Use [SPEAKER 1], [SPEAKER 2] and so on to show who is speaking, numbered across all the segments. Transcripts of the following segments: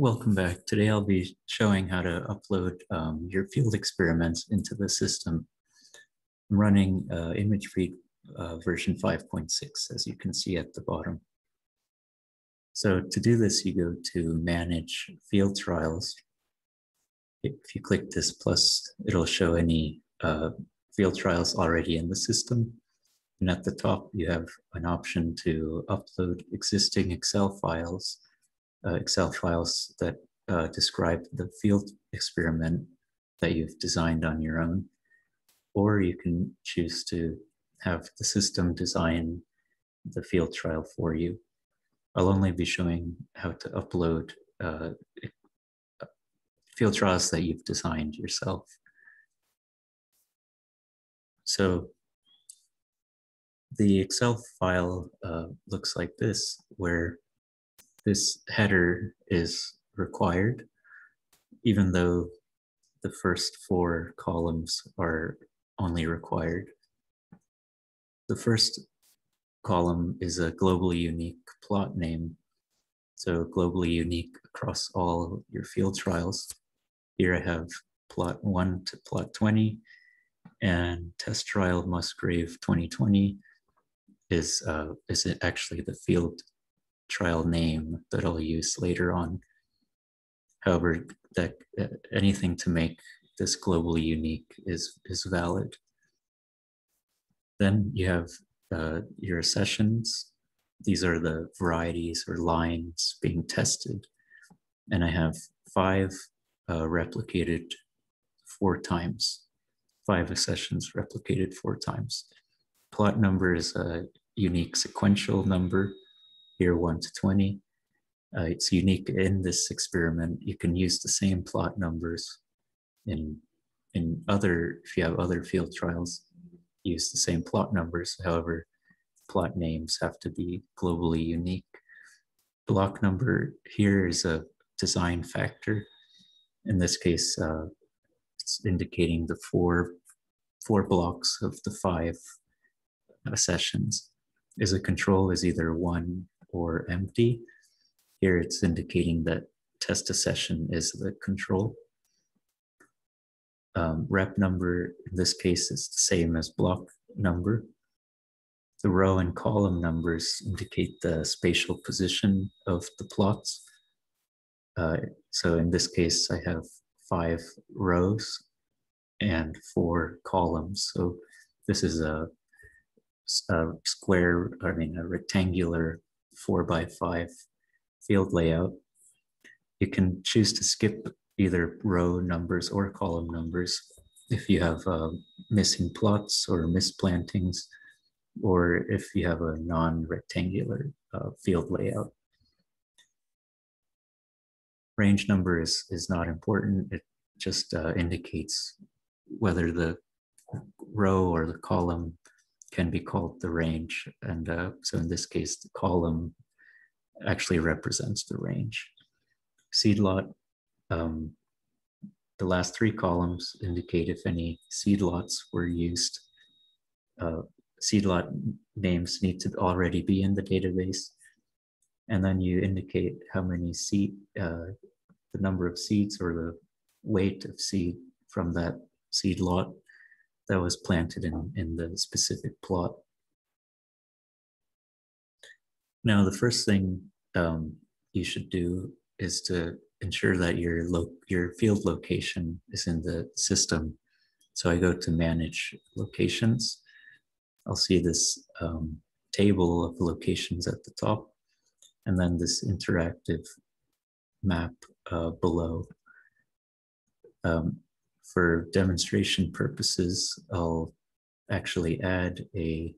[SPEAKER 1] Welcome back. Today I'll be showing how to upload your field experiments into the system. I'm running ImageBreed version 5.6, as you can see at the bottom. So to do this, you go to Manage Field Trials. If you click this plus, it'll show any field trials already in the system. And at the top, you have an option to upload existing Excel files that describe the field experiment that you've designed on your own, or you can choose to have the system design the field trial for you. I'll only be showing how to upload field trials that you've designed yourself. So the Excel file looks like this, where this header is required, even though the first 4 columns are only required. The first column is a globally unique plot name, so globally unique across all your field trials. Here I have plot 1 to plot 20, and test trial Musgrave 2020 is actually the field trial name that I'll use later on. However, that anything to make this globally unique is valid. Then you have your accessions. These are the varieties or lines being tested. And I have 5 replicated 4 times. 5 accessions replicated 4 times. Plot number is a unique sequential number, here 1 to 20. It's unique in this experiment. You can use the same plot numbers in other, if you have other field trials, use the same plot numbers. However, plot names have to be globally unique. Block number here is a design factor. In this case, it's indicating the four blocks of the 5 accessions. As a control is either 1 or empty. Here it's indicating that test accession is the control. Rep number in this case is the same as block number. The row and column numbers indicate the spatial position of the plots. So in this case, I have 5 rows and 4 columns. So this is a rectangular 4x5 field layout. You can choose to skip either row numbers or column numbers if you have missing plots or misplantings, or if you have a non-rectangular field layout. Range number is not important. It just indicates whether the row or the column can be called the range. And so in this case, the column actually represents the range. Seed lot, the last 3 columns indicate if any seed lots were used. Seed lot names need to already be in the database. And then you indicate how many seed, the number of seeds or the weight of seed from that seed lot that was planted in the specific plot. Now, the first thing you should do is to ensure that your field location is in the system. So I go to Manage Locations. I'll see this table of locations at the top, and then this interactive map below. For demonstration purposes, I'll actually add a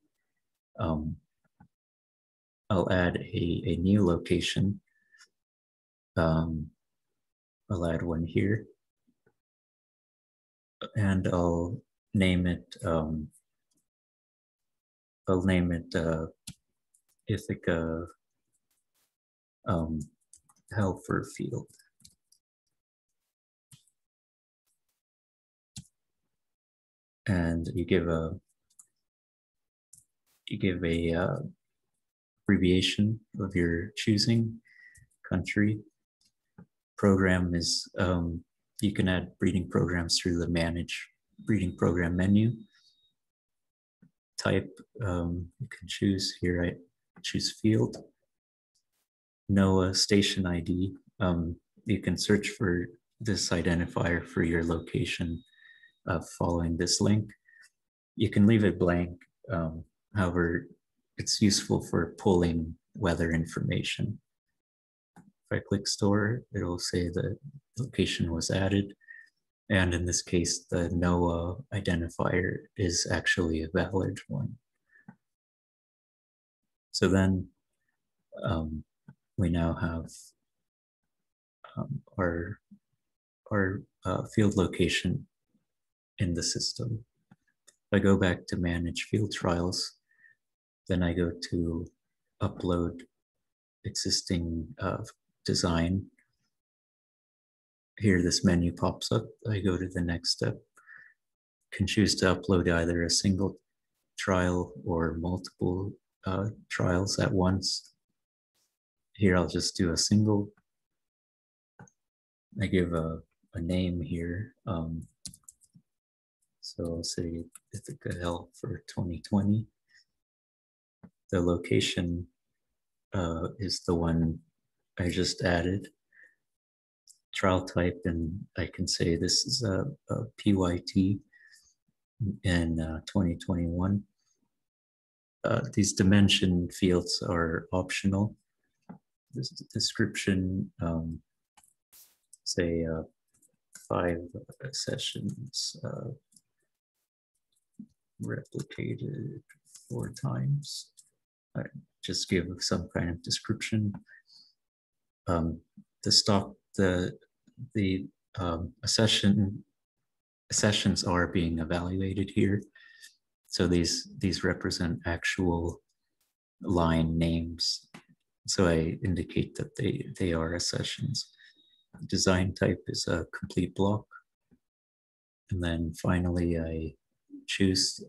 [SPEAKER 1] new location. I'll add one here, and I'll name it Ithaca Helfer Field. And you give a abbreviation of your choosing, country, program is, you can add breeding programs through the Manage Breeding Program menu. Type, you can choose here, I choose field. NOAA station ID. You can search for this identifier for your location following this link. You can leave it blank. However, it's useful for pulling weather information. If I click store, it'll say the location was added. And in this case, the NOAA identifier is actually a valid one. So then we now have our field location in the system. If I go back to manage field trials, then I go to upload existing design. Here this menu pops up. I go to the next step. Can choose to upload either a single trial or multiple trials at once. Here I'll just do a single. I give a name here. So I'll say Ithaca Health for 2020. The location is the one I just added. Trial type, and I can say this is a PYT in 2021. These dimension fields are optional. This description, say 5 sessions replicated 4 times. I just give some kind of description. The accessions are being evaluated here. So these represent actual line names. So I indicate that they are accessions. Design type is a complete block. And then finally, I choose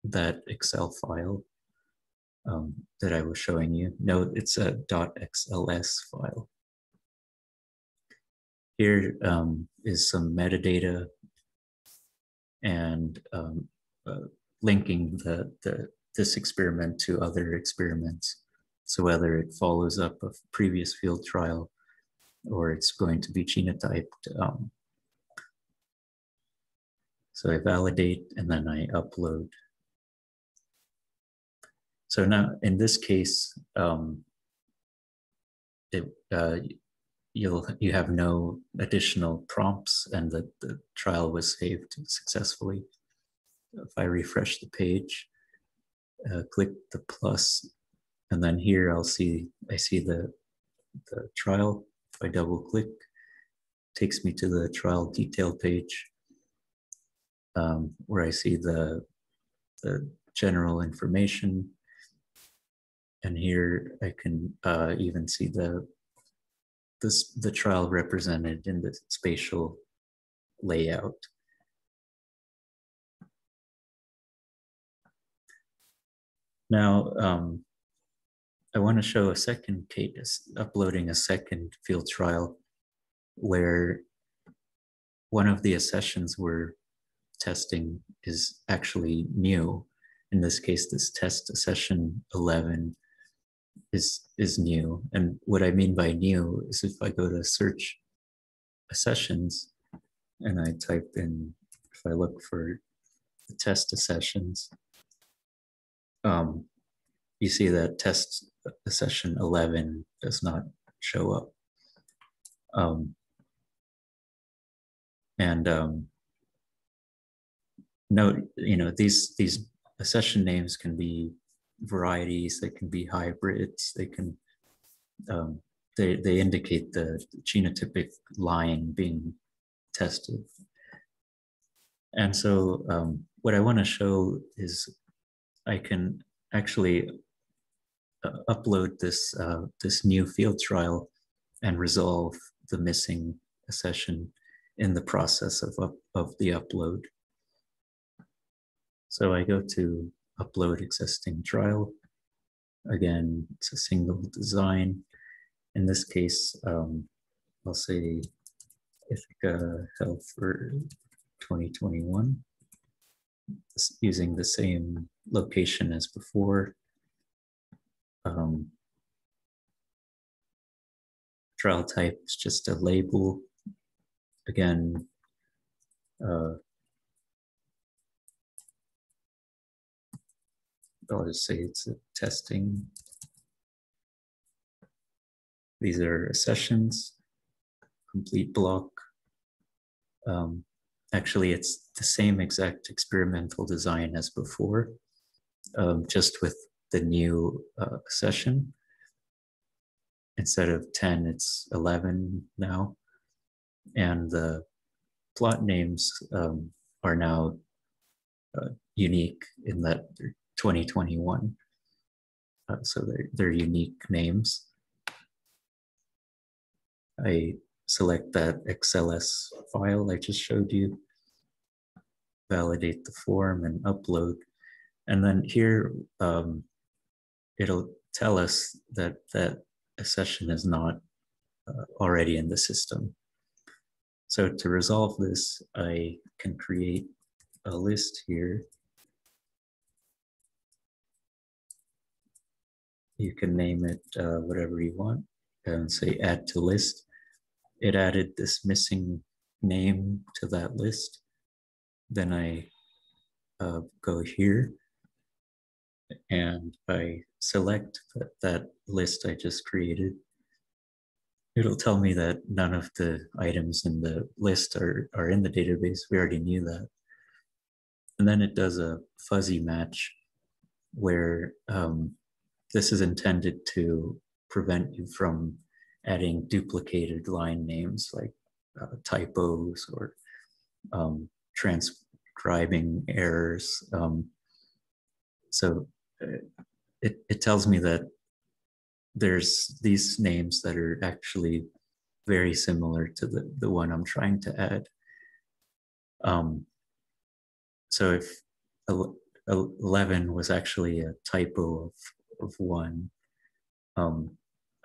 [SPEAKER 1] that Excel file that I was showing you. Note it's a .xls file. Here is some metadata and linking this experiment to other experiments. So whether it follows up a previous field trial or it's going to be genotyped. So I validate and then I upload. So now in this case, you have no additional prompts and the trial was saved successfully. If I refresh the page, click the plus, and then here I see the trial. If I double click, it takes me to the trial detail page where I see the general information. And here I can even see the trial represented in the spatial layout. Now, I want to show a second case, uploading a second field trial where one of the accessions we're testing is actually new. In this case, this test accession 11 is new. And what I mean by new is if I go to search accessions and I type in, if I look for the test accessions, you see that test accession 11 does not show up. Note, these accession names can be varieties, they can be hybrids, they can they indicate the genotypic line being tested. And so what I want to show is I can actually upload this this new field trial and resolve the missing accession in the process of the upload. So I go to upload existing trial. Again, it's a single design. In this case, I'll say Ithaca Health for 2021, using the same location as before. Trial type is just a label. Again, I'll just say it's a testing. These are accessions, complete block. Actually, it's the same exact experimental design as before, just with the new accession. Instead of 10, it's 11 now. And the plot names are now unique in that they're 2021. So they're unique names. I select that XLS file I just showed you, validate the form and upload. And then here, it'll tell us that that accession is not already in the system. So to resolve this, I can create a list here. You can name it whatever you want and say add to list. It added this missing name to that list. Then I go here and I select that list I just created. It'll tell me that none of the items in the list are in the database. We already knew that. And then it does a fuzzy match where this is intended to prevent you from adding duplicated line names like typos or transcribing errors. So it tells me that there's these names that are actually very similar to the one I'm trying to add. So if 11 was actually a typo of 1,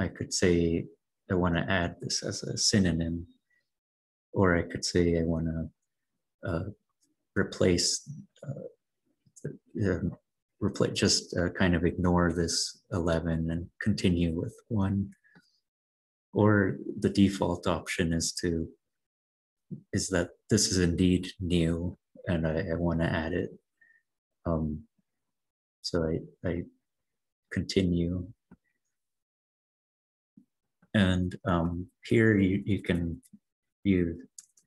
[SPEAKER 1] I could say I want to add this as a synonym, or I could say I want to replace, just kind of ignore this 11 and continue with 1. Or the default option is that this is indeed new and I want to add it. So I continue. And here you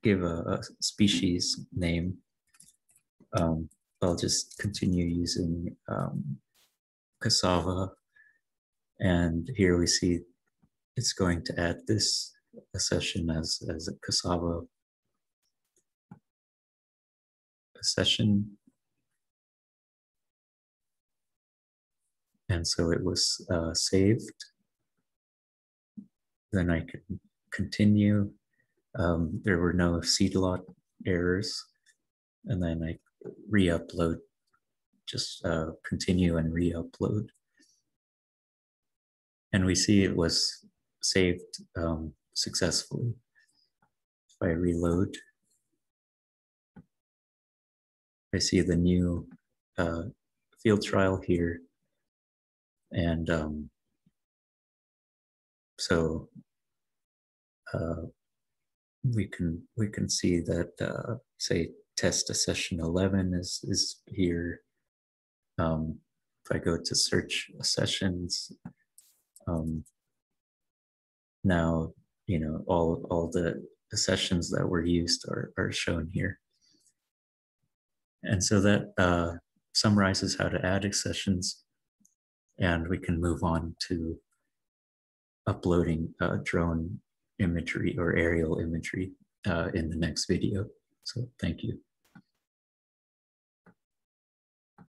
[SPEAKER 1] give a species name. I'll just continue using cassava. And here we see it's going to add this accession as a cassava accession. And so it was saved. Then I can continue. There were no seed lot errors. And then I re-upload, just continue and re-upload. And we see it was saved successfully. If I reload, I see the new field trial here. And so we can see that say test accession 11 is here. If I go to search accessions, now all the accessions that were used are shown here. And so that summarizes how to add accessions, and we can move on to uploading drone imagery or aerial imagery in the next video. So thank you.